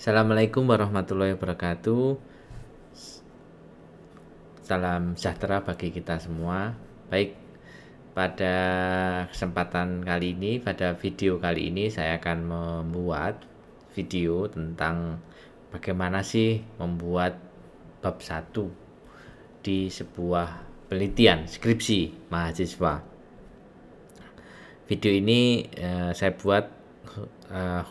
Assalamualaikum warahmatullahi wabarakatuh. Salam sejahtera bagi kita semua. Baik, pada kesempatan kali ini, pada video kali ini saya akan membuat video tentang bagaimana sih membuat bab 1 di sebuah penelitian skripsi mahasiswa. Video ini saya buat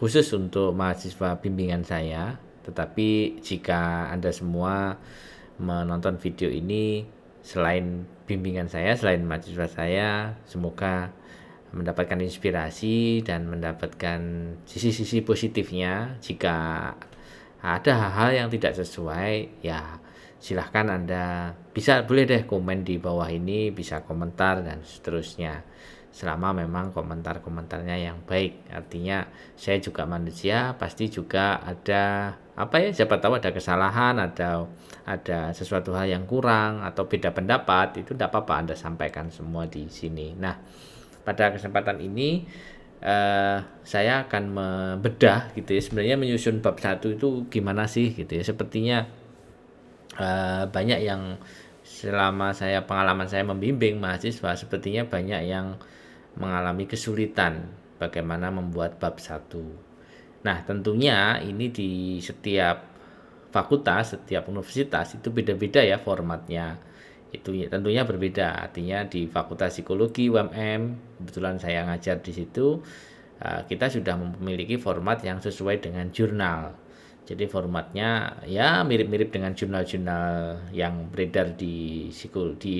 khusus untuk mahasiswa bimbingan saya, tetapi jika Anda semua menonton video ini selain bimbingan saya, selain mahasiswa saya, semoga mendapatkan inspirasi dan mendapatkan sisi-sisi positifnya. Jika ada hal-hal yang tidak sesuai, ya silahkan Anda boleh deh komen di bawah ini, bisa komentar dan seterusnya, selama memang komentar-komentarnya yang baik. Artinya saya juga manusia, pasti juga ada siapa tahu ada kesalahan, ada sesuatu hal yang kurang atau beda pendapat, itu tidak apa-apa Anda sampaikan semua di sini. Nah, pada kesempatan ini saya akan membedah gitu ya, sebenarnya menyusun bab 1 itu gimana sih gitu ya. Sepertinya banyak yang selama pengalaman saya membimbing mahasiswa, sepertinya banyak yang mengalami kesulitan bagaimana membuat bab 1. Nah, tentunya ini di setiap fakultas, setiap universitas itu beda-beda ya formatnya. Itu ya, tentunya berbeda. Artinya di Fakultas Psikologi UMM, kebetulan saya ngajar di situ, kita sudah memiliki format yang sesuai dengan jurnal. Jadi formatnya ya mirip-mirip dengan jurnal-jurnal yang beredar di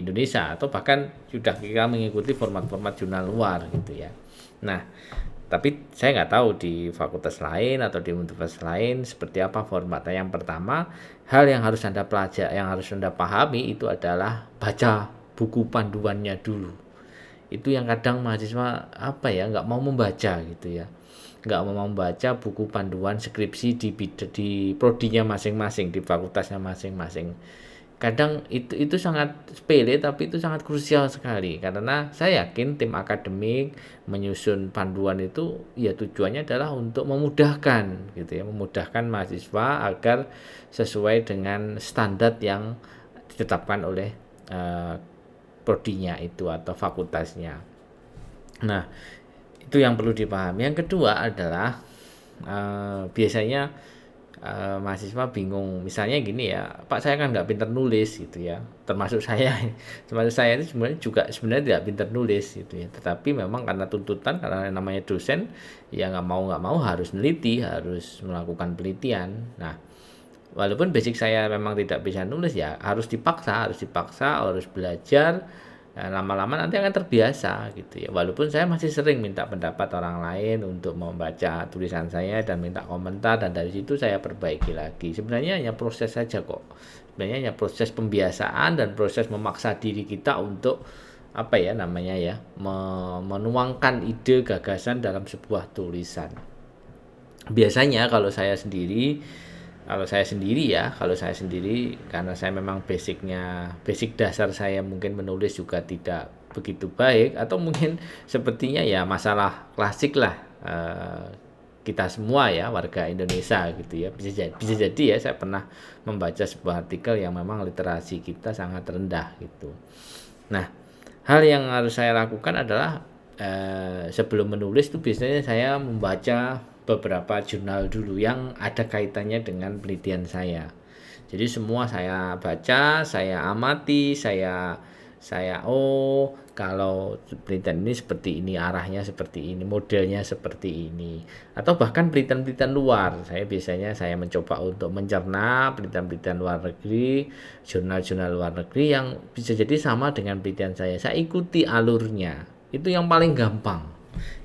Indonesia, atau bahkan sudah kita mengikuti format-format jurnal luar gitu ya. Nah, tapi saya nggak tahu di fakultas lain atau di universitas lain seperti apa formatnya. Yang pertama, hal yang harus Anda pelajari, yang harus Anda pahami itu adalah baca buku panduannya dulu. Itu yang kadang mahasiswa nggak mau membaca gitu ya, nggak mau membaca buku panduan skripsi di prodinya masing-masing, di fakultasnya masing-masing. Kadang itu sangat sepele, tapi itu sangat krusial sekali, karena saya yakin tim akademik menyusun panduan itu ya tujuannya adalah untuk memudahkan gitu ya, memudahkan mahasiswa agar sesuai dengan standar yang ditetapkan oleh eh, prodinya itu atau fakultasnya. Nah, itu yang perlu dipahami. Yang kedua adalah biasanya mahasiswa bingung, misalnya gini ya, Pak saya kan nggak pinter nulis gitu ya, termasuk saya termasuk saya itu sebenarnya tidak pinter nulis gitu ya, tetapi memang karena tuntutan, karena namanya dosen ya nggak mau harus neliti, harus melakukan penelitian. Nah, walaupun basic saya memang tidak bisa nulis, ya harus belajar. Nah, lama-lama nanti akan terbiasa gitu ya. Walaupun saya masih sering minta pendapat orang lain untuk membaca tulisan saya dan minta komentar, dan dari situ saya perbaiki lagi. Sebenarnya hanya proses saja kok. Sebenarnya hanya proses pembiasaan dan proses memaksa diri kita untuk menuangkan ide gagasan dalam sebuah tulisan. Biasanya kalau saya sendiri karena saya memang basic dasar saya mungkin menulis juga tidak begitu baik, atau mungkin sepertinya ya masalah klasik lah, kita semua ya warga Indonesia gitu ya, bisa jadi ya saya pernah membaca sebuah artikel yang memang literasi kita sangat rendah gitu. Nah, hal yang harus saya lakukan adalah sebelum menulis itu biasanya saya membaca beberapa jurnal dulu yang ada kaitannya dengan penelitian saya. Jadi semua saya baca, saya amati, kalau penelitian ini seperti ini, arahnya seperti ini, modelnya seperti ini. Atau bahkan penelitian-penelitian luar. Saya mencoba untuk mencerna penelitian-penelitian luar negeri, jurnal-jurnal luar negeri yang bisa jadi sama dengan penelitian saya. Saya ikuti alurnya. Itu yang paling gampang.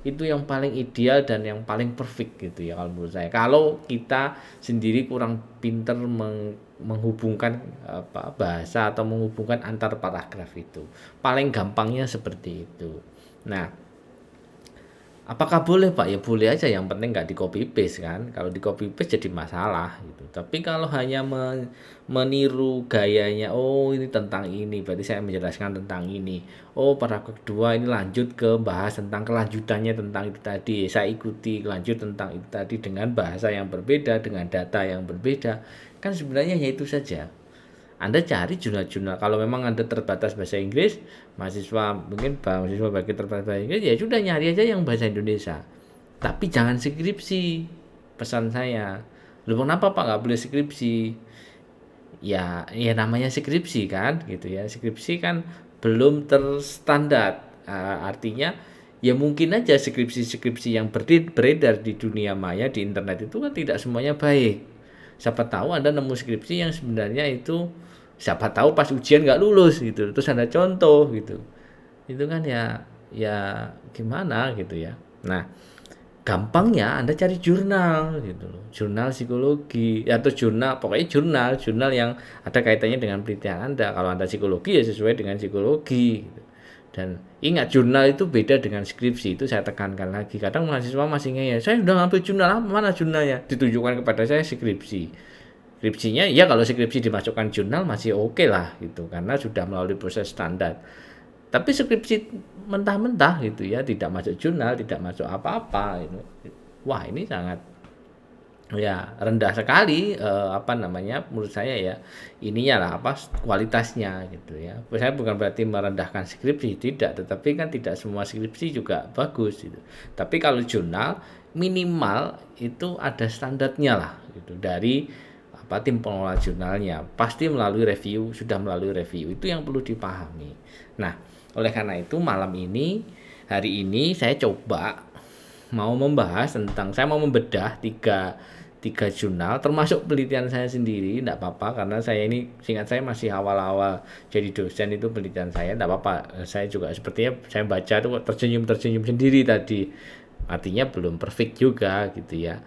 Itu yang paling ideal dan yang paling perfect gitu ya kalau menurut saya. Kalau kita sendiri kurang pinter menghubungkan bahasa atau menghubungkan antar paragraf, itu paling gampangnya seperti itu. Nah, Apakah boleh Pak? Ya boleh aja, yang penting nggak di copy paste kan. Kalau di copy paste jadi masalah gitu. Tapi kalau hanya meniru gayanya, oh ini tentang ini, berarti saya menjelaskan tentang ini. Oh paragraf kedua ini lanjut ke bahas tentang kelanjutannya tentang itu tadi. Saya ikuti lanjut tentang itu tadi dengan bahasa yang berbeda, dengan data yang berbeda. Kan sebenarnya ya itu saja. Anda cari jurnal-jurnal, kalau memang Anda terbatas bahasa Inggris, mahasiswa bagi terbatas bahasa Inggris, ya sudah nyari aja yang bahasa Indonesia. Tapi jangan skripsi, pesan saya. Lu kenapa Pak nggak boleh skripsi? Ya namanya skripsi kan, gitu ya. Skripsi kan belum terstandar. Artinya ya mungkin aja skripsi-skripsi yang beredar di dunia maya di internet itu kan tidak semuanya baik. Siapa tahu Anda nemu skripsi yang sebenarnya itu, siapa tahu pas ujian nggak lulus gitu, terus Anda contoh gitu, itu kan ya gimana gitu ya. Nah, gampangnya Anda cari jurnal gitu loh, jurnal psikologi ya, atau jurnal, pokoknya jurnal yang ada kaitannya dengan penelitian Anda. Kalau Anda psikologi ya sesuai dengan psikologi gitu. Dan ingat, jurnal itu beda dengan skripsi, itu saya tekankan lagi. Kadang mahasiswa masih ngeyel, saya udah ngambil jurnal, mana jurnalnya, ditunjukkan kepada saya skripsi. Skripsinya ya, kalau skripsi dimasukkan jurnal masih oke lah gitu, karena sudah melalui proses standar. Tapi skripsi mentah-mentah gitu ya, tidak masuk jurnal, tidak masuk apa-apa gitu. Wah, ini sangat ya rendah sekali, apa namanya, menurut saya ya, ininya lah apa, kualitasnya gitu ya. Saya bukan berarti merendahkan skripsi, tidak, tetapi kan tidak semua skripsi juga bagus gitu. Tapi kalau jurnal minimal itu ada standarnya lah gitu, dari apa, tim pengelola jurnalnya pasti melalui review, sudah melalui review, itu yang perlu dipahami. Nah, oleh karena itu malam ini, hari ini saya coba mau membahas tentang, saya mau membedah tiga tiga jurnal termasuk penelitian saya sendiri. Tidak apa-apa, karena saya ini, singkat saya masih awal-awal jadi dosen, itu penelitian saya, tidak apa-apa. Saya juga sepertinya saya baca tuh tersenyum sendiri tadi, artinya belum perfect juga gitu ya.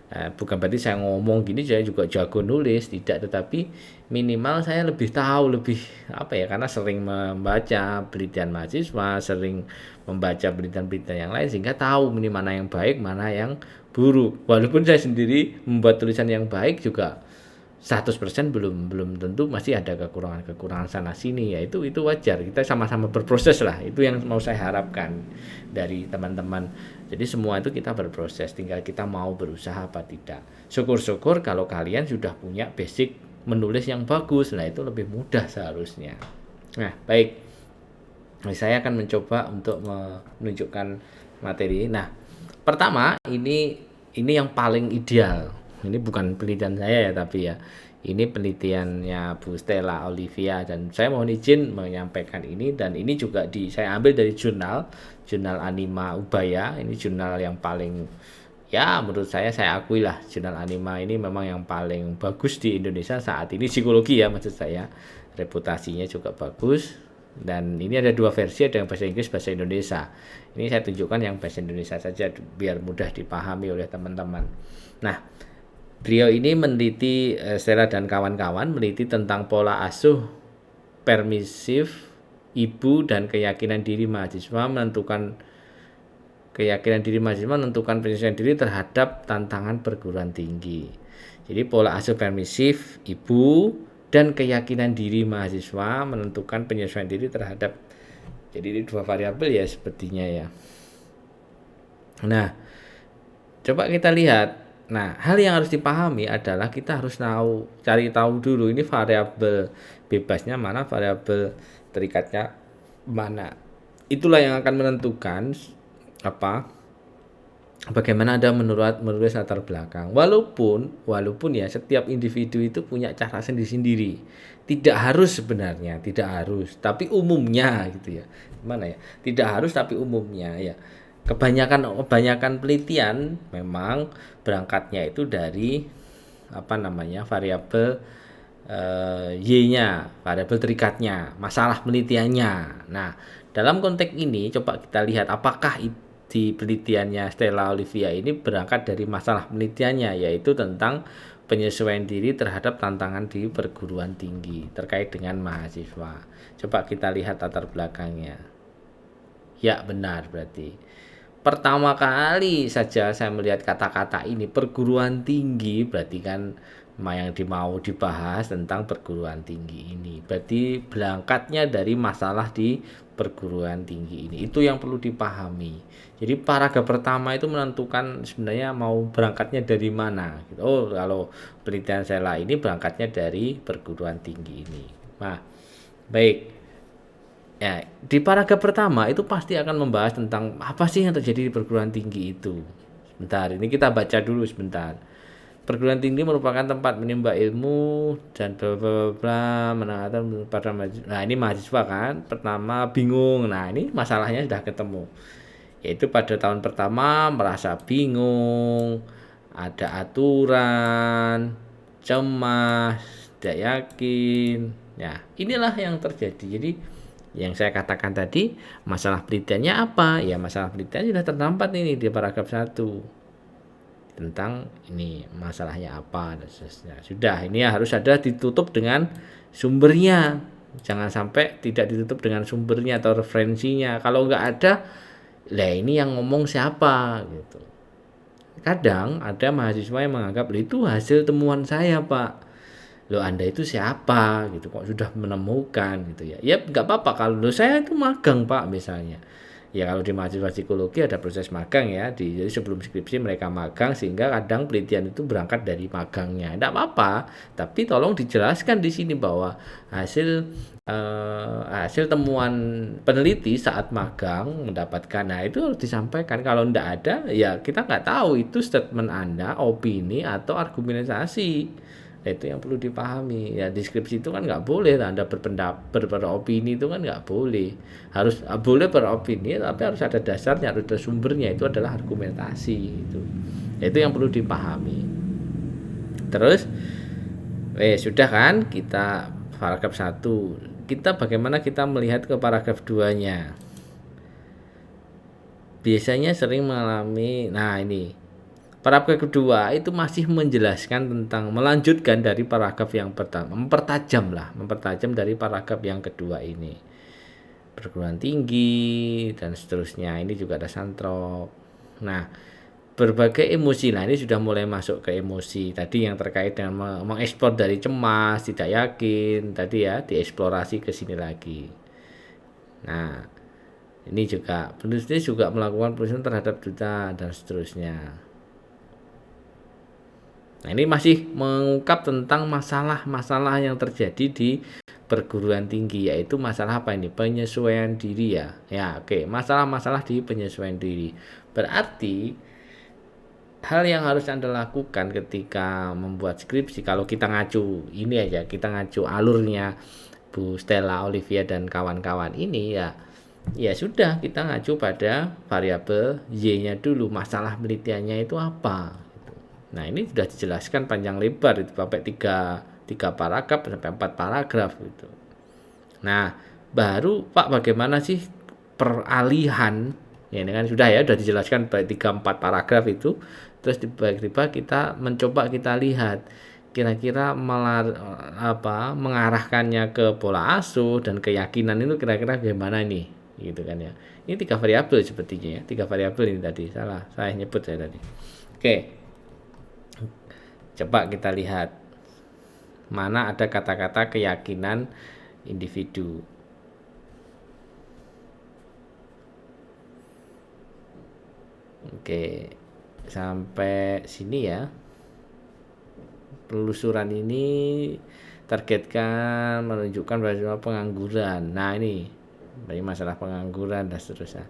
Bukan berarti saya ngomong gini saya juga jago nulis, tidak, tetapi minimal saya lebih tahu, lebih apa ya, karena sering membaca penelitian mahasiswa, sering membaca penelitian-penelitian yang lain, sehingga tahu ini mana yang baik, mana yang buruk. Walaupun saya sendiri membuat tulisan yang baik juga 100% belum belum tentu, masih ada kekurangan sana sini ya. Itu wajar, kita sama-sama berproses lah, itu yang mau saya harapkan dari teman-teman. Jadi semua itu kita berproses, tinggal kita mau berusaha apa tidak. Syukur-syukur kalau kalian sudah punya basic menulis yang bagus, nah itu lebih mudah seharusnya. Nah baik, saya akan mencoba untuk menunjukkan materi. Nah pertama, ini yang paling ideal. Ini bukan penelitian saya ya, tapi ya ini penelitiannya Bu Stella Olivia, dan saya mohon izin menyampaikan ini. Dan ini juga saya ambil dari jurnal Anima Ubaya. Ini jurnal yang paling, ya menurut saya akui lah, jurnal Anima ini memang yang paling bagus di Indonesia saat ini, psikologi ya maksud saya, reputasinya juga bagus. Dan ini ada dua versi, ada yang bahasa Inggris, bahasa Indonesia. Ini saya tunjukkan yang bahasa Indonesia saja biar mudah dipahami oleh teman-teman. Nah, beliau ini meneliti, Stella dan kawan-kawan meneliti tentang pola asuh permisif ibu dan keyakinan diri mahasiswa menentukan penyesuaian diri terhadap tantangan perguruan tinggi. Jadi pola asuh permisif ibu dan keyakinan diri mahasiswa menentukan penyesuaian diri terhadap, jadi ini dua variabel ya sepertinya ya. Nah, coba kita lihat. Nah, hal yang harus dipahami adalah kita harus cari tahu dulu ini variabel bebasnya mana, variabel terikatnya mana. Itulah yang akan menentukan bagaimana Anda menulis latar belakang. Walaupun ya setiap individu itu punya cara sendiri-sendiri. Tidak harus sebenarnya, tidak harus, tapi umumnya gitu ya. Gimana ya? Tidak harus tapi umumnya ya. Kebanyakan penelitian memang berangkatnya itu dari variabel Y-nya, variabel terikatnya, masalah penelitiannya. Nah, dalam konteks ini coba kita lihat apakah di penelitiannya Stella Olivia ini berangkat dari masalah penelitiannya, yaitu tentang penyesuaian diri terhadap tantangan di perguruan tinggi terkait dengan mahasiswa. Coba kita lihat latar belakangnya. Ya benar, berarti pertama kali saja saya melihat kata-kata ini perguruan tinggi, berarti kan yang mau dibahas tentang perguruan tinggi ini. Berarti berangkatnya dari masalah di perguruan tinggi ini. Itu yang perlu dipahami. Jadi paragraf pertama itu menentukan sebenarnya mau berangkatnya dari mana. Oh, kalau penelitian saya ini berangkatnya dari perguruan tinggi ini. Nah, baik. Ya, di paragraf pertama itu pasti akan membahas tentang apa sih yang terjadi di perguruan tinggi itu. Sebentar, ini kita baca dulu sebentar. Perguruan tinggi merupakan tempat menimba ilmu dan bla bla bla menanyakan pada mahasiswa. Nah, ini mahasiswa kan pertama bingung. Nah, ini masalahnya sudah ketemu. Yaitu pada tahun pertama merasa bingung, ada aturan, cemas, tidak yakin. Ya, inilah yang terjadi. Jadi yang saya katakan tadi, masalah penelitiannya apa? Ya, masalah penelitian sudah terdapat ini di paragraf 1 tentang ini masalahnya apa dan seterusnya. Sudah, ini harus ada ditutup dengan sumbernya. Jangan sampai tidak ditutup dengan sumbernya atau referensinya. Kalau nggak ada, lah ini yang ngomong siapa gitu. Kadang ada mahasiswa yang menganggap itu hasil temuan saya, Pak. Loh, Anda itu siapa gitu, kok sudah menemukan gitu ya. Ya nggak apa-apa kalau saya itu magang, Pak, misalnya. Ya kalau di mahasiswa psikologi ada proses magang ya, jadi sebelum skripsi mereka magang sehingga kadang penelitian itu berangkat dari magangnya. Tidak apa-apa, tapi tolong dijelaskan di sini bahwa hasil hasil temuan peneliti saat magang mendapatkan, nah itu harus disampaikan. Kalau tidak ada, ya kita nggak tahu itu statement Anda, opini atau argumentasi. Nah, itu yang perlu dipahami ya. Deskripsi itu kan nggak boleh Anda berpendapat beropini, itu kan nggak boleh. Harus boleh beropini tapi harus ada dasarnya, harus ada sumbernya, itu adalah argumentasi itu. Itu yang perlu dipahami. Terus sudah kan kita paragraf 1. Kita bagaimana kita melihat ke paragraf 2-nya. Biasanya sering mengalami, nah ini paragraf kedua itu masih menjelaskan tentang melanjutkan dari paragraf yang pertama, mempertajam dari paragraf yang kedua ini. Perguruan tinggi dan seterusnya, ini juga ada santrok. Nah, berbagai emosi, nah ini sudah mulai masuk ke emosi tadi yang terkait dengan mengeksplor dari cemas, tidak yakin, tadi ya dieksplorasi ke sini lagi. Nah, ini juga penulis juga melakukan penelitian terhadap duta dan seterusnya. Nah, ini masih mengungkap tentang masalah-masalah yang terjadi di perguruan tinggi, yaitu masalah apa ini? Penyesuaian diri ya. Ya, oke, masalah-masalah di penyesuaian diri. Berarti hal yang harus Anda lakukan ketika membuat skripsi, kalau kita ngacu ini aja, kita ngacu alurnya Bu Stella, Olivia dan kawan-kawan ini ya. Ya sudah, kita ngacu pada variabel Y-nya dulu, masalah penelitiannya itu apa. Nah, ini sudah dijelaskan panjang lebar itu sampai 3 paragraf sampai 4 paragraf gitu. Nah, baru Pak bagaimana sih peralihan? Ya, ini kan sudah ya, sudah dijelaskan baik 3-4 paragraf itu. Terus tiba-tiba kita mencoba kita lihat kira-kira mengarahkannya ke pola asuh dan keyakinan itu kira-kira bagaimana nih gitu kan ya. Ini 3 variabel sepertinya ya. 3 variabel ini tadi. Salah, saya nyebut saya tadi. Oke. Coba kita lihat mana ada kata-kata keyakinan individu. Oke, sampai sini ya. Penelusuran ini targetkan menunjukkan bahwa pengangguran. Nah, ini masalah pengangguran dan seterusnya.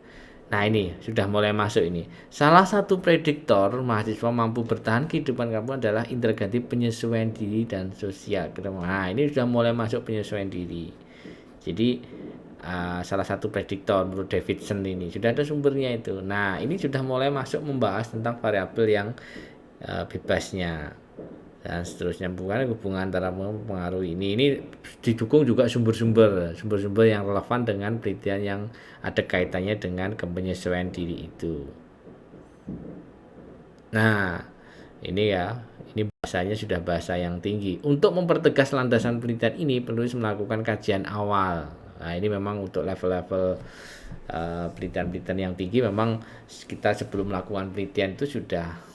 Nah, ini sudah mulai masuk ini. Salah satu prediktor mahasiswa mampu bertahan kehidupan kamu adalah integrasi penyesuaian diri dan sosial. Nah, ini sudah mulai masuk penyesuaian diri. Jadi salah satu prediktor menurut Davidson ini sudah ada sumbernya itu. Nah, ini sudah mulai masuk membahas tentang variabel yang bebasnya dan seterusnya, bukan hubungan antara pengaruh ini didukung juga sumber-sumber yang relevan dengan penelitian yang ada kaitannya dengan penyesuaian diri itu. Nah, ini ya, ini bahasanya sudah bahasa yang tinggi. Untuk mempertegas landasan penelitian ini, penulis melakukan kajian awal. Nah, ini memang untuk level-level penelitian-penelitian yang tinggi, memang kita sebelum melakukan penelitian itu sudah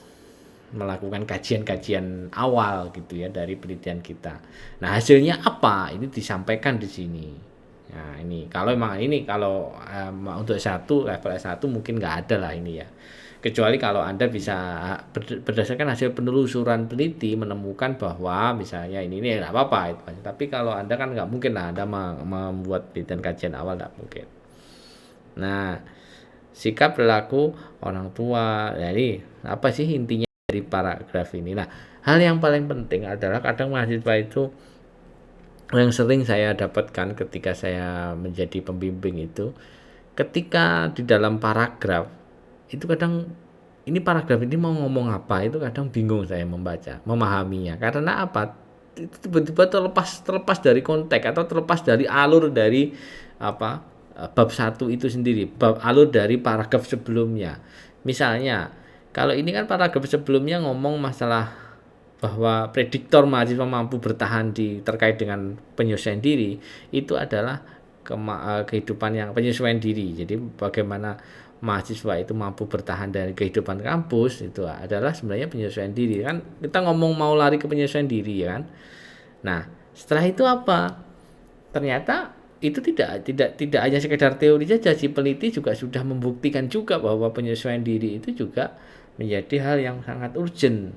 melakukan kajian-kajian awal gitu ya dari penelitian kita. Nah, hasilnya apa? Ini disampaikan di sini. Nah, ini kalau memang ini kalau untuk level S1 mungkin nggak ada lah ini ya. Kecuali kalau Anda bisa berdasarkan hasil penelusuran peneliti menemukan bahwa misalnya ini nggak apa-apa itu. Tapi kalau Anda kan nggak mungkin lah Anda membuat penelitian kajian awal, nggak mungkin. Nah, sikap perilaku orang tua. Jadi apa sih intinya dari paragraf ini? Nah, hal yang paling penting adalah kadang mahasiswa itu yang sering saya dapatkan ketika saya menjadi pembimbing itu, ketika di dalam paragraf itu kadang ini paragraf ini mau ngomong apa itu kadang bingung saya memahaminya. Karena apa? Itu tiba-tiba terlepas dari konteks atau terlepas dari alur dari apa bab 1 itu sendiri, alur dari paragraf sebelumnya. Misalnya, kalau ini kan paragraf sebelumnya ngomong masalah bahwa prediktor mahasiswa mampu bertahan terkait dengan penyesuaian diri, itu adalah kehidupan yang penyesuaian diri. Jadi bagaimana mahasiswa itu mampu bertahan dari kehidupan kampus itu adalah sebenarnya penyesuaian diri. Kan kita ngomong mau lari ke penyesuaian diri ya kan. Nah, setelah itu apa? Ternyata itu tidak hanya sekedar teori saja, si peneliti juga sudah membuktikan juga bahwa penyesuaian diri itu juga menjadi hal yang sangat urgent.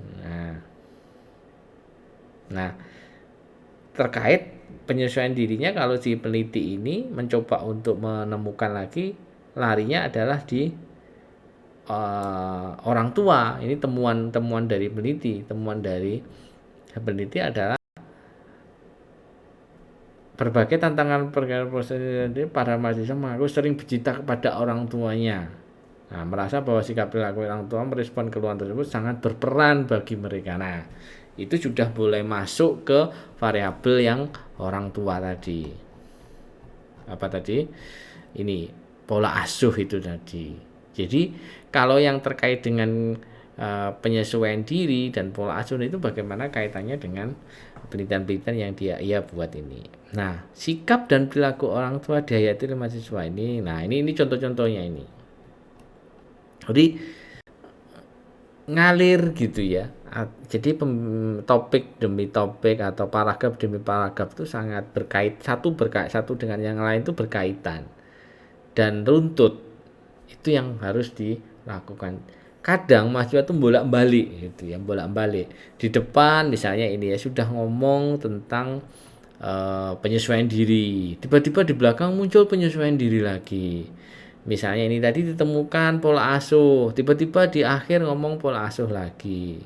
Nah, terkait penyesuaian dirinya, kalau si peneliti ini mencoba untuk menemukan lagi, larinya adalah di orang tua. Ini temuan dari peneliti. Temuan dari peneliti adalah berbagai tantangan perkara proses para mahasiswa mengaku sering bercerita kepada orang tuanya. Nah, merasa bahwa sikap perilaku orang tua merespon keluhan tersebut sangat berperan bagi mereka. Nah, itu sudah boleh masuk ke variabel yang orang tua tadi. Apa tadi? Ini pola asuh itu tadi. Jadi, kalau yang terkait dengan penyesuaian diri dan pola asuh itu bagaimana kaitannya dengan penelitian-penelitian yang ia buat ini. Nah, sikap dan perilaku orang tua dihayati oleh mahasiswa ini. Nah, ini contoh-contohnya ini. Jadi ngalir gitu ya. Jadi topik demi topik atau paragraf demi paragraf itu sangat satu dengan yang lain itu berkaitan dan runtut. Itu yang harus dilakukan. Kadang mahasiswa itu bolak-balik gitu ya, bolak-balik. Di depan misalnya ini ya sudah ngomong tentang penyesuaian diri. Tiba-tiba di belakang muncul penyesuaian diri lagi. Misalnya ini tadi ditemukan pola asuh, tiba-tiba di akhir ngomong pola asuh lagi.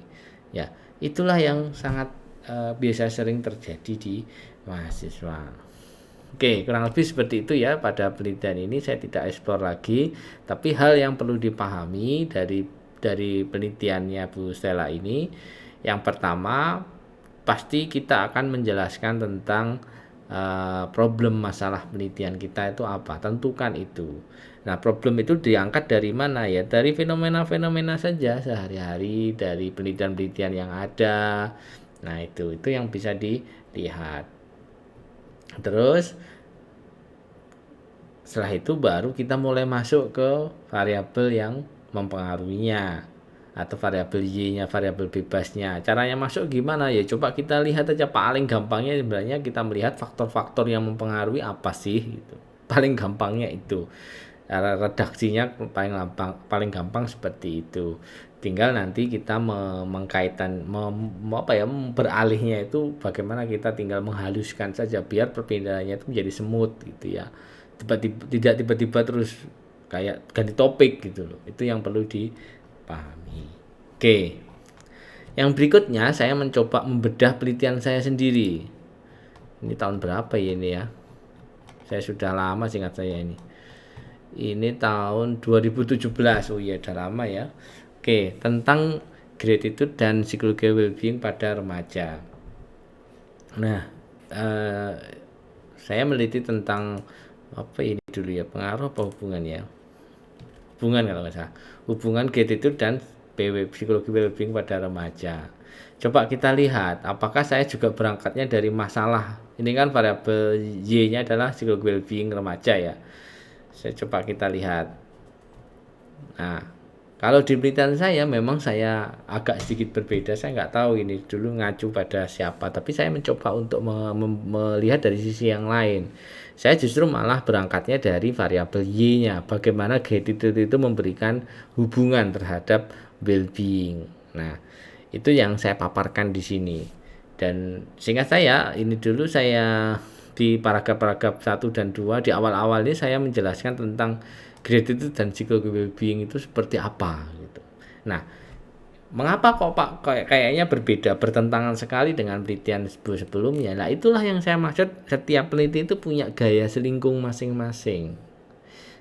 Ya, itulah yang sangat biasa sering terjadi di mahasiswa. Oke, kurang lebih seperti itu ya pada penelitian ini. Saya tidak eksplor lagi, tapi hal yang perlu dipahami dari penelitiannya Bu Stella ini, yang pertama pasti kita akan menjelaskan tentang problem masalah penelitian kita itu apa, tentukan itu. Nah, problem itu diangkat dari mana ya? Dari fenomena-fenomena saja sehari-hari, dari penelitian-penelitian yang ada. Nah, itu yang bisa dilihat. Terus setelah itu baru kita mulai masuk ke variabel yang mempengaruhinya atau variabel Y-nya, variabel bebasnya. Caranya masuk gimana ya? Coba kita lihat aja, paling gampangnya sebenarnya kita melihat faktor-faktor yang mempengaruhi apa sih gitu. Paling gampangnya itu. Cara redaksinya paling gampang seperti itu. Tinggal nanti kita beralihnya itu bagaimana kita tinggal menghaluskan saja biar perpindahannya itu menjadi smooth gitu ya. Tidak tiba-tiba terus kayak ganti topik gitu loh. Itu yang perlu dipahami. Oke. Yang berikutnya saya mencoba membedah penelitian saya sendiri. Ini tahun berapa ya ini ya? Saya sudah lama seingat saya ini. Ini tahun 2017. Oh iya, udah lama ya. Oke, tentang gratitude dan psikologi well-being pada remaja. Nah, saya meneliti tentang apa ini dulu ya, pengaruh apa hubungan ya? Hubungan kalau nggak salah. Hubungan gratitude dan psikologi well-being pada remaja. Coba kita lihat, apakah saya juga berangkatnya dari masalah. Ini kan variabel Y-nya adalah psikologi well-being remaja ya. Saya coba kita lihat. Nah, kalau di penelitian saya memang saya agak sedikit berbeda. Saya nggak tahu ini dulu ngacu pada siapa, tapi saya mencoba untuk melihat dari sisi yang lain. Saya justru malah berangkatnya dari variabel Y-nya. Bagaimana gratitude itu memberikan hubungan terhadap well-being. Nah, itu yang saya paparkan di sini. Dan seingat saya, ini dulu saya di paragraf-paragraf 1 dan 2 di awal-awal ini saya menjelaskan tentang gratitude dan psikologi well-being itu seperti apa gitu. Nah, mengapa kok Pak kayaknya berbeda, bertentangan sekali dengan penelitian sebelumnya? Nah, itulah yang saya maksud, setiap peneliti itu punya gaya selingkung masing-masing.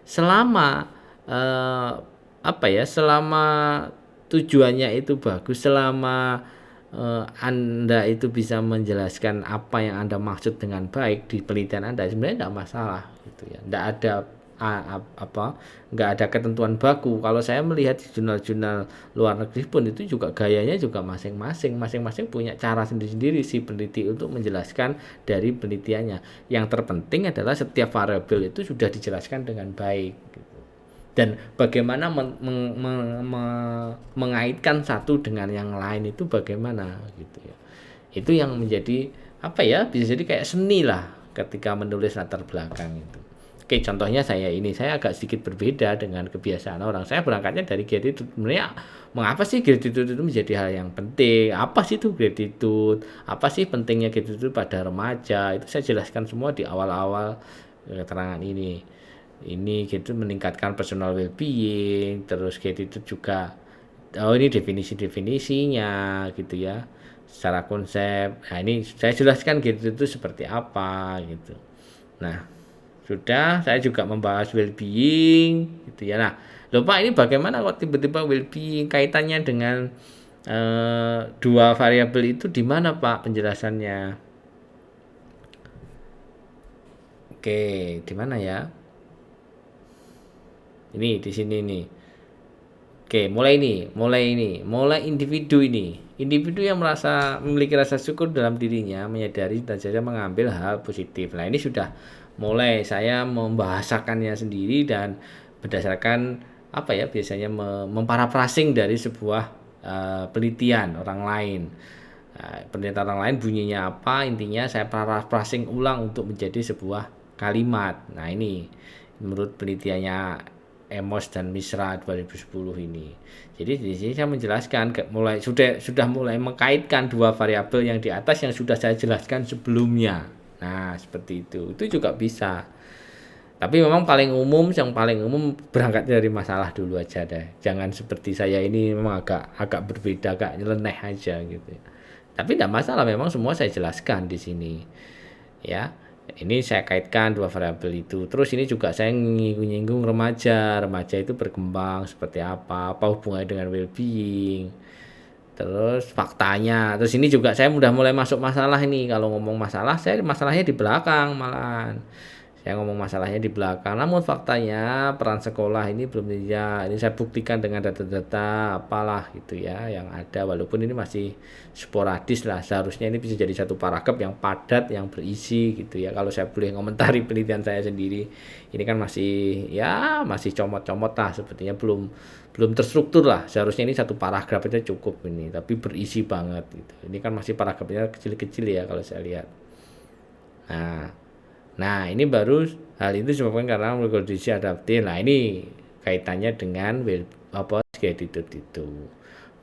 Selama selama tujuannya itu bagus, selama Anda itu bisa menjelaskan apa yang Anda maksud dengan baik di penelitian Anda, sebenarnya tidak masalah gitu ya. Tidak ada nggak ada ketentuan baku. Kalau saya melihat di jurnal-jurnal luar negeri pun itu juga gayanya juga masing-masing punya cara sendiri-sendiri si peneliti untuk menjelaskan dari penelitiannya. Yang terpenting adalah setiap variabel itu sudah dijelaskan dengan baik gitu. Dan bagaimana mengaitkan satu dengan yang lain itu bagaimana gitu ya. Itu yang menjadi bisa jadi kayak seni lah ketika menulis latar belakang itu. Oke, contohnya saya agak sedikit berbeda dengan kebiasaan orang. Saya berangkatnya dari gratitude. Sebenarnya mengapa sih gratitude itu menjadi hal yang penting? Apa sih itu gratitude? Apa sih pentingnya gratitude pada remaja? Itu saya jelaskan semua di awal-awal keterangan ini. Ini gitu meningkatkan personal well-being, terus gratitude juga. Oh, ini definisi-definisinya gitu ya. Secara konsep. Nah, ini saya jelaskan gratitude itu seperti apa gitu. Nah, sudah, saya juga membahas well-being gitu ya. Nah, lupa ini bagaimana kok tiba-tiba well-being kaitannya dengan dua variabel itu di mana Pak penjelasannya? Oke, di mana ya? Ini di sini nih. Oke, mulai individu ini. Individu yang merasa memiliki rasa syukur dalam dirinya, menyadari dan saja mengambil hal positif. Nah, ini sudah mulai saya membahasakannya sendiri dan berdasarkan biasanya memparaphrasing dari sebuah penelitian orang lain. Penelitian orang lain bunyinya apa, intinya saya paraphrasing ulang untuk menjadi sebuah kalimat. Nah, ini menurut penelitiannya Emos dan Misra 2010 ini. Jadi di sini saya menjelaskan sudah mulai mengkaitkan dua variabel yang di atas yang sudah saya jelaskan sebelumnya. Nah, seperti itu. Itu juga bisa. Tapi memang yang paling umum berangkat dari masalah dulu aja deh. Jangan seperti saya ini memang agak berbeda, agak nyeleneh aja gitu. Tapi tidak masalah, memang semua saya jelaskan di sini. Ya. Ini saya kaitkan dua variabel itu. Terus ini juga saya nyinggung remaja itu berkembang seperti apa hubungannya dengan well-being. Terus faktanya. Terus ini juga saya mulai masuk masalah ini. Kalau ngomong masalah, masalahnya di belakang malahan. Saya ngomong masalahnya di belakang. Namun faktanya peran sekolah ini belum ini saya buktikan dengan data-data apalah gitu ya yang ada, walaupun ini masih sporadis lah. Seharusnya ini bisa jadi satu paragraf yang padat, yang berisi gitu ya. Kalau saya boleh ngomentari penelitian saya sendiri, ini kan masih comot-comot lah, sepertinya belum terstruktur lah. Seharusnya ini satu paragraf aja cukup ini, tapi berisi banget gitu. Ini kan masih paragrafnya kecil-kecil ya kalau saya lihat. Nah, ini baru hal itu disebabkan karena kondisi adaptif. Nah, ini kaitannya dengan gratitude itu.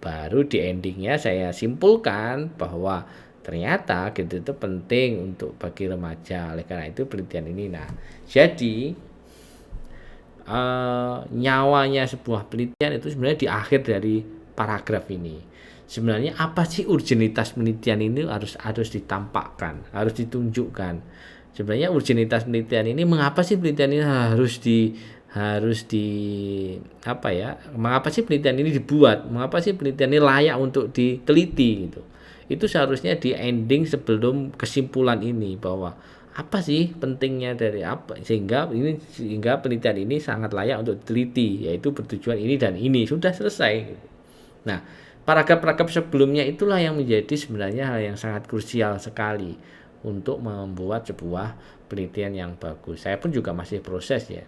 Baru di endingnya saya simpulkan bahwa ternyata gratitude itu penting untuk bagi remaja. Oleh karena itu penelitian ini. Nah, jadi nyawanya sebuah penelitian itu sebenarnya di akhir dari paragraf ini. Sebenarnya apa sih urgenitas penelitian ini harus ditampakkan, harus ditunjukkan. Sebenarnya urgenitas penelitian ini, mengapa sih penelitian ini mengapa sih penelitian ini dibuat? Mengapa sih penelitian ini layak untuk diteliti gitu. Itu seharusnya di ending sebelum kesimpulan ini, bahwa apa sih pentingnya dari apa sehingga penelitian ini sangat layak untuk diteliti, yaitu bertujuan ini dan ini sudah selesai. Nah, paragraf-paragraf sebelumnya itulah yang menjadi sebenarnya hal yang sangat krusial sekali untuk membuat sebuah penelitian yang bagus. Saya pun juga masih proses ya.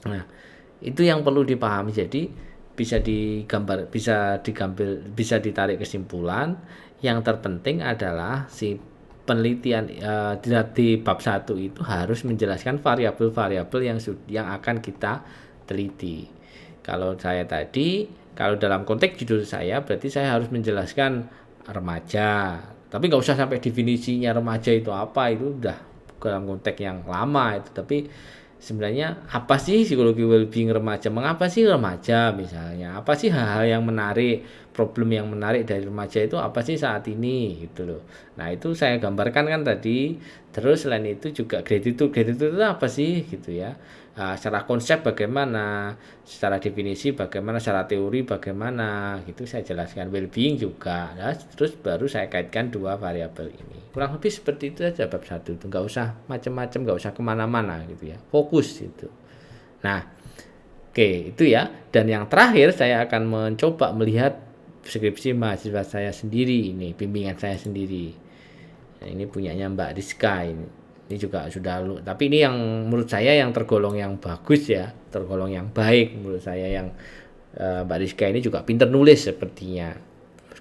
Nah, itu yang perlu dipahami. Jadi bisa ditarik kesimpulan. Yang terpenting adalah si penelitian di bab 1 itu harus menjelaskan variabel-variabel yang akan kita teliti. Kalau dalam konteks judul saya berarti saya harus menjelaskan remaja. Tapi nggak usah sampai definisinya remaja itu apa, itu udah dalam konteks yang lama itu. Tapi sebenarnya apa sih psikologi well-being remaja? Mengapa sih remaja misalnya? Apa sih hal-hal yang menarik, problem yang menarik dari remaja itu apa sih saat ini gitu loh. Nah, itu saya gambarkan kan tadi. Terus selain itu juga gratitude itu apa sih gitu ya. Secara konsep bagaimana, secara definisi bagaimana, secara teori bagaimana, gitu saya jelaskan. Well-being juga. Nah, terus baru saya kaitkan dua variabel ini. Kurang lebih seperti itu aja bab 1 itu. Nggak usah macam-macam, nggak usah kemana-mana gitu ya. Fokus gitu. Nah, oke itu ya. Dan yang terakhir saya akan mencoba melihat skripsi mahasiswa saya sendiri ini, bimbingan saya sendiri. Nah, ini punyanya Mbak Rizka ini juga sudah, tapi ini yang menurut saya yang tergolong yang bagus ya, tergolong yang baik menurut saya. Yang Mbak Rizka ini juga pinter nulis sepertinya,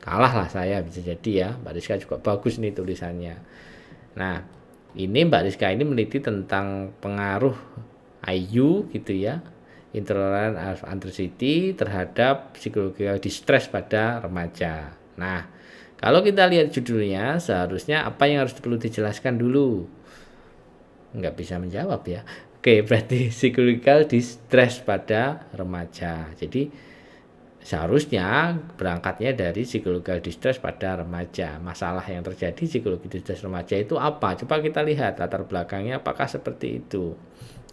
kalah lah saya bisa jadi ya. Mbak Rizka juga bagus nih tulisannya. Nah, ini Mbak Rizka ini meneliti tentang pengaruh IU gitu ya, intolerant of adversity, terhadap psikological distress pada remaja. Nah, kalau kita lihat judulnya, seharusnya apa yang harus perlu dijelaskan dulu? Nggak bisa menjawab ya. Oke, berarti psychological distress pada remaja. Jadi seharusnya berangkatnya dari psychological distress pada remaja. Masalah yang terjadi psikologi distress remaja itu apa? Coba kita lihat latar belakangnya apakah seperti itu.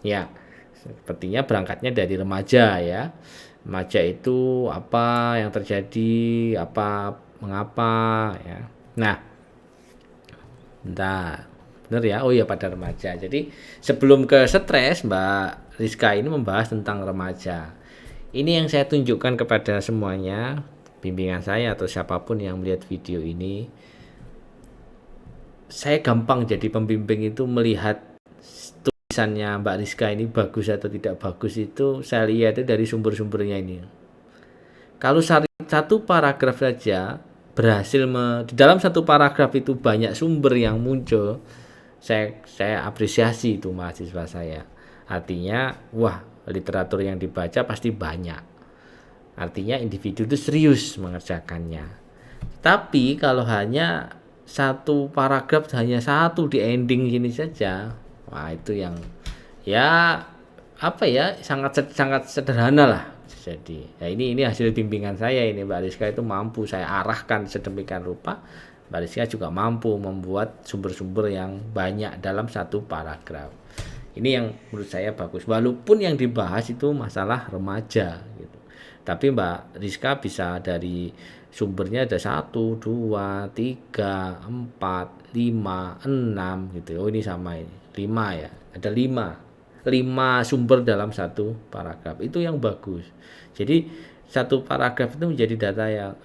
Ya, sepertinya berangkatnya dari remaja ya. Remaja itu apa yang terjadi, mengapa ya. Nah, bentar. Benar ya? Oh iya, pada remaja. Jadi sebelum ke stres, Mbak Rizka ini membahas tentang remaja. Ini yang saya tunjukkan kepada semuanya, bimbingan saya atau siapapun yang melihat video ini. Saya gampang jadi pembimbing itu melihat tulisannya Mbak Rizka ini bagus atau tidak bagus itu saya lihat itu dari sumber-sumbernya ini. Kalau satu paragraf saja berhasil di dalam satu paragraf itu banyak sumber yang muncul, saya apresiasi itu mahasiswa saya. Artinya, wah, literatur yang dibaca pasti banyak. Artinya individu itu serius mengerjakannya. Tapi kalau hanya satu paragraf, hanya satu di ending sini saja, wah itu yang ya apa ya, sangat sederhana lah. Jadi ya ini hasil bimbingan saya ini. Mbak Rizka itu mampu saya arahkan sedemikian rupa. Mbak Rizka juga mampu membuat sumber-sumber yang banyak dalam satu paragraf. Ini yang menurut saya bagus. Walaupun yang dibahas itu masalah remaja gitu. Tapi Mbak Rizka bisa dari sumbernya ada 1, 2, 3, 4, 5, 6 gitu. Oh ini sama ini. 5 ya. Ada 5 sumber dalam satu paragraf. Itu yang bagus. Jadi satu paragraf itu menjadi data yang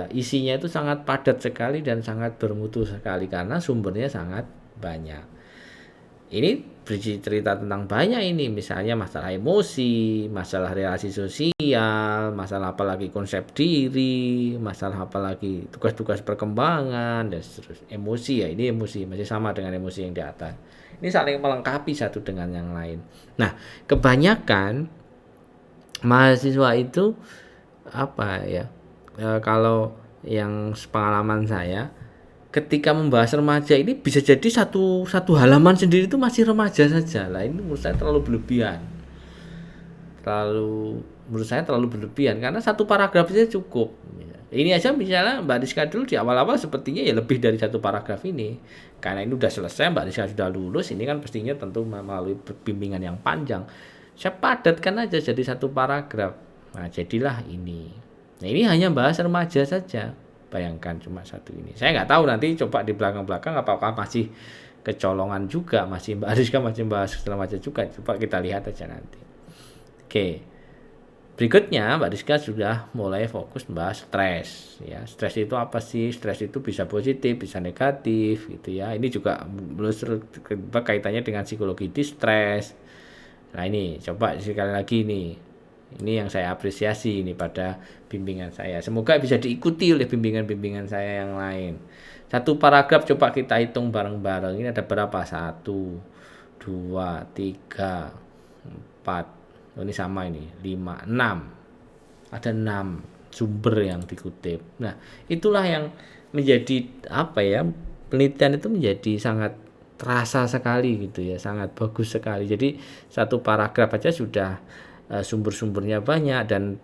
isinya itu sangat padat sekali dan sangat bermutu sekali karena sumbernya sangat banyak. Ini bercerita tentang banyak ini, misalnya masalah emosi, masalah relasi sosial, masalah apalagi konsep diri, masalah apalagi tugas-tugas perkembangan dan seterusnya. Emosi ya, ini emosi masih sama dengan emosi yang di atas. Ini saling melengkapi satu dengan yang lain. Nah, kebanyakan mahasiswa itu kalau yang pengalaman saya ketika membahas remaja ini bisa jadi satu halaman sendiri itu masih remaja saja lah. Ini menurut saya terlalu berlebihan, karena satu paragraf saja cukup. Ini aja misalnya Mbak Rizka dulu di awal-awal sepertinya ya lebih dari satu paragraf ini, karena ini udah selesai, Mbak Rizka sudah lulus, ini kan pastinya tentu melalui bimbingan yang panjang. Saya padatkan aja jadi satu paragraf. Nah, jadilah ini. Nah, ini hanya bahas remaja saja. Bayangkan cuma satu ini. Saya nggak tahu nanti coba di belakang-belakang apakah masih kecolongan juga, Mbak Rizka masih bahas remaja juga. Coba kita lihat aja nanti. Oke. Berikutnya Mbak Rizka sudah mulai fokus membahas stres ya. Stres itu apa sih? Stres itu bisa positif, bisa negatif gitu ya. Ini juga kaitannya dengan psikologi stres. Nah, ini coba sekali lagi nih. Ini yang saya apresiasi ini pada bimbingan saya. Semoga bisa diikuti oleh bimbingan-bimbingan saya yang lain. Satu paragraf coba kita hitung bareng-bareng. Ini ada berapa? 1, 2, 3, 4. Oh, ini sama ini 5, 6. Ada 6 sumber yang dikutip. Nah, itulah yang menjadi apa ya? Penelitian itu menjadi sangat terasa sekali gitu ya, sangat bagus sekali. Jadi satu paragraf aja sudah sumber-sumbernya banyak, dan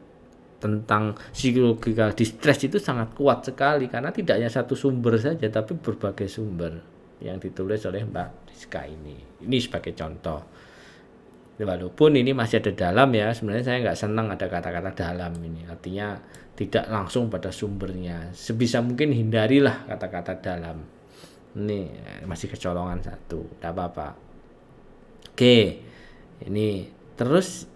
tentang psikological distress itu sangat kuat sekali karena tidak hanya satu sumber saja tapi berbagai sumber yang ditulis oleh Mbak Rizka ini. Ini sebagai contoh. Walaupun ini masih ada dalam ya, sebenarnya saya nggak senang ada kata-kata dalam ini, artinya tidak langsung pada sumbernya. Sebisa mungkin hindarilah kata-kata dalam. Ini masih kecolongan satu, tidak apa-apa. Oke, ini terus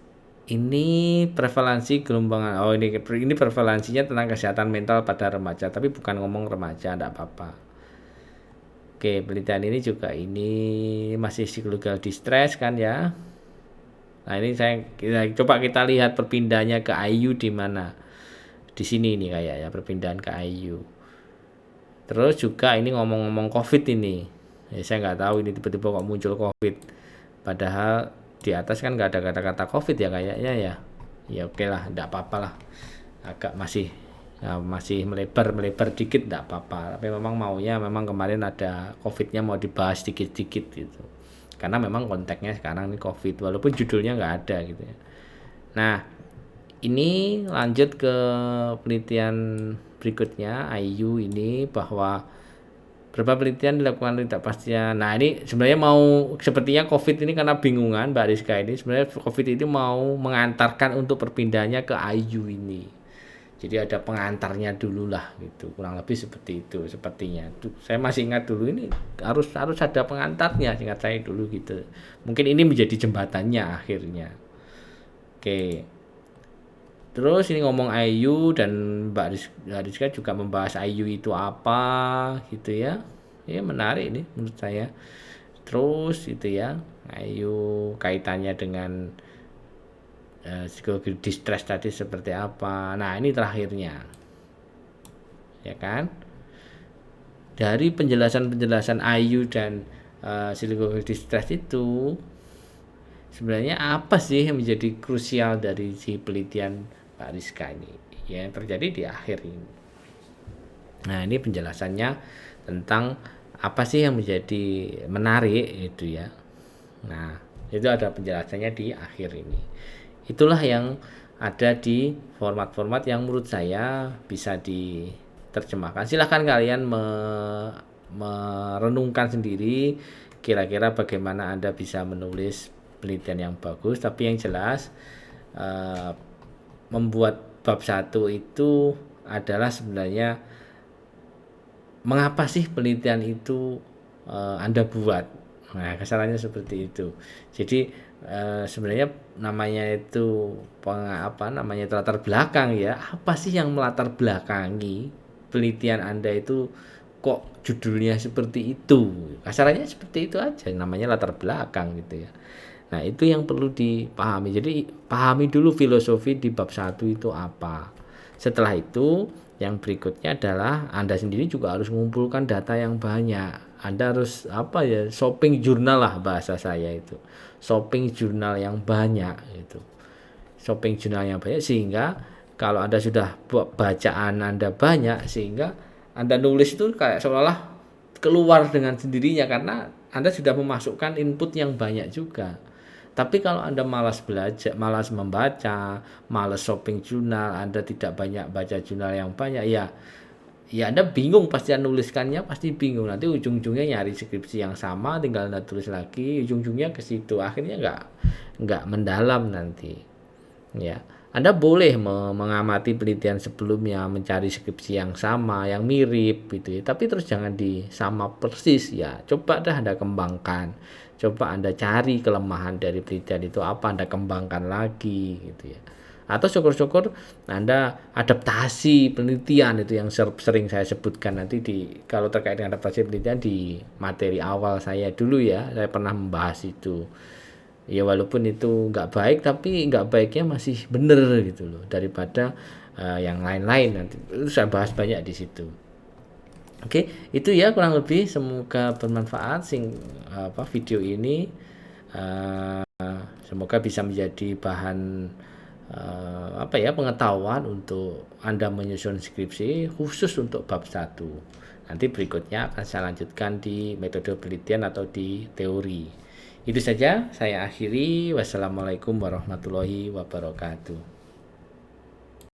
ini prevalensi gelombang. Oh, ini prevalensinya tentang kesehatan mental pada remaja, tapi bukan ngomong remaja, tidak apa-apa. Oke, penelitian ini juga ini masih psikological distress kan ya. Nah, ini coba kita lihat perpindahannya ke IU di mana. Di sini nih kayak ya, perpindahan ke IU. Terus juga ini ngomong-ngomong COVID ini. Ya, saya nggak tahu ini tiba-tiba kok muncul COVID. Padahal di atas kan nggak ada kata-kata COVID ya kayaknya ya. Ya oke lah, nggak apa-apa lah. Agak masih melebar dikit nggak apa-apa. Tapi memang maunya memang kemarin ada COVID-nya mau dibahas dikit-dikit gitu. Karena memang konteksnya sekarang ini COVID, walaupun judulnya nggak ada gitu ya. Nah, ini lanjut ke penelitian berikutnya, IU ini, bahwa beberapa penelitian dilakukan tidak pastinya. Nah, ini sebenarnya mau sepertinya COVID ini karena bingungan Mbak Rizka ini, sebenarnya COVID itu mau mengantarkan untuk perpindahannya ke IU ini. Jadi ada pengantarnya dulu lah gitu, kurang lebih seperti itu sepertinya. Saya masih ingat dulu ini harus ada pengantarnya, ingat saya dulu gitu. Mungkin ini menjadi jembatannya akhirnya. Oke. Terus ini ngomong IU, dan Mbak Rizka juga membahas IU itu apa gitu ya. Ya menarik ini menurut saya. Terus itu ya, IU kaitannya dengan psikologi distress tadi seperti apa. Nah, ini terakhirnya ya kan, dari penjelasan IU dan psikologi distress itu sebenarnya apa sih yang menjadi krusial dari si penelitian Pak Rizka ini yang terjadi di akhir ini. Nah, ini penjelasannya tentang apa sih yang menjadi menarik itu ya. Nah, itu ada penjelasannya di akhir ini. Itulah yang ada di format-format yang menurut saya bisa diterjemahkan. Silahkan kalian merenungkan sendiri kira-kira bagaimana Anda bisa menulis penelitian yang bagus. Tapi yang jelas membuat bab 1 itu adalah sebenarnya mengapa sih penelitian itu Anda buat. Nah, kesalahannya seperti itu. Jadi sebenarnya namanya itu latar belakang ya. Apa sih yang melatar belakangi penelitian Anda itu kok judulnya seperti itu? Kasarnya seperti itu aja, namanya latar belakang gitu ya. Nah, itu yang perlu dipahami. Jadi pahami dulu filosofi di bab 1 itu apa. Setelah itu yang berikutnya adalah Anda sendiri juga harus mengumpulkan data yang banyak. Anda harus shopping jurnal lah bahasa saya itu. Shopping jurnal yang banyak itu. Shopping jurnal yang banyak sehingga kalau Anda sudah bacaan Anda banyak, sehingga Anda nulis itu kayak seolah-olah keluar dengan sendirinya karena Anda sudah memasukkan input yang banyak juga. Tapi kalau Anda malas belajar, malas membaca, malas shopping jurnal, Anda tidak banyak baca jurnal yang banyak, ya Anda bingung pasti nuliskannya, pasti bingung. Nanti ujung-ujungnya nyari skripsi yang sama, tinggal Anda tulis lagi, ujung-ujungnya ke situ. Akhirnya nggak mendalam nanti. Ya, Anda boleh mengamati penelitian sebelumnya, mencari skripsi yang sama, yang mirip gitu ya. Tapi terus jangan sama persis ya. Coba dah Anda kembangkan. Coba Anda cari kelemahan dari penelitian itu apa, Anda kembangkan lagi gitu ya. Atau syukur-syukur Anda adaptasi penelitian itu yang sering saya sebutkan nanti kalau terkait dengan adaptasi penelitian di materi awal saya dulu ya, saya pernah membahas itu. Ya walaupun itu nggak baik, tapi nggak baiknya masih bener gitu loh, daripada yang lain-lain nanti. Itu saya bahas banyak di situ. Oke, itu ya kurang lebih, semoga bermanfaat video ini. Semoga bisa menjadi bahan pengetahuan untuk Anda menyusun skripsi khusus untuk bab 1. Nanti berikutnya akan saya lanjutkan di metode penelitian atau di teori. Itu saja saya akhiri. Wassalamualaikum warahmatullahi wabarakatuh.